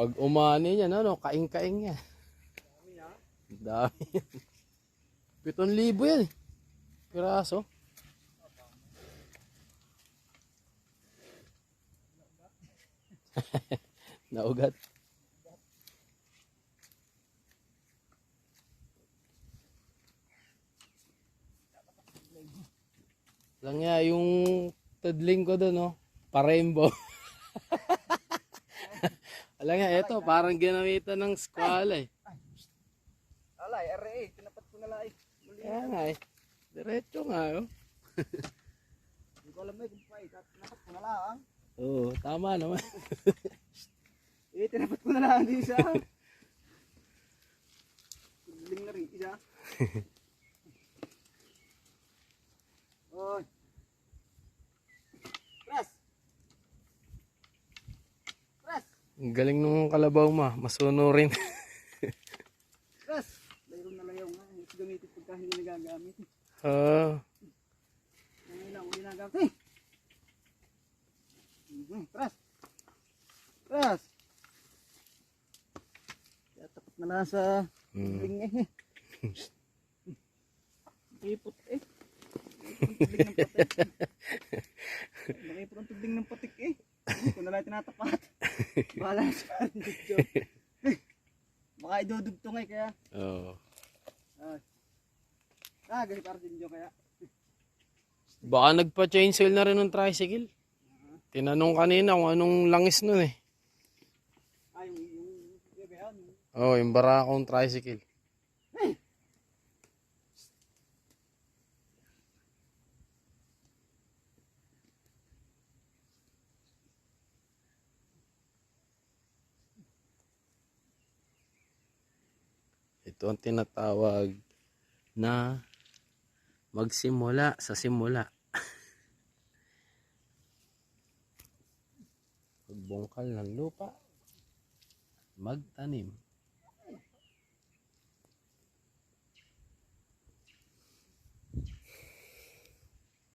Pag umani yan, ano, kaing-kaing yan. Dami yan. 7,000 yan eh. Piraso. Naugat. Lang nga yung tudling ko doon, no? Pa-rainbow. Alam nga, ito, parang ginamitan ng squall eh. Alay, RA, tinapat ko na lang eh. Kaya nga eh. Diretso nga, oh. Hindi ko alam eh kung pa eh, tinapat ko na lang. Oo, tama naman. Tinapat ko na lang di isa. Tudling na rin isa. Oy. Press. Press. Ang galing nung kalabaw ma, masunurin. Press. Mayroon na lang yung gamitin pagka hindi nagagamit. Ngayon lang uli nagamit. Press. Press. Kaya tapat na lang sa tudling eh. Ipot eh. Nakipot ang tudling ng patik eh. Kung na lang tinatapat. Bahala sa video. Baka idudugtong eh kaya. Oo. Ganit para din kaya. Baka nagpa-chainsail na rin ng tricycle. Tinanong kanina kung anong langis nun eh. Yung yan. Oo, yung barakong tricycle. Ito ang tinatawag na magsimula sa simula. Pagbungkal ng lupa, magtanim.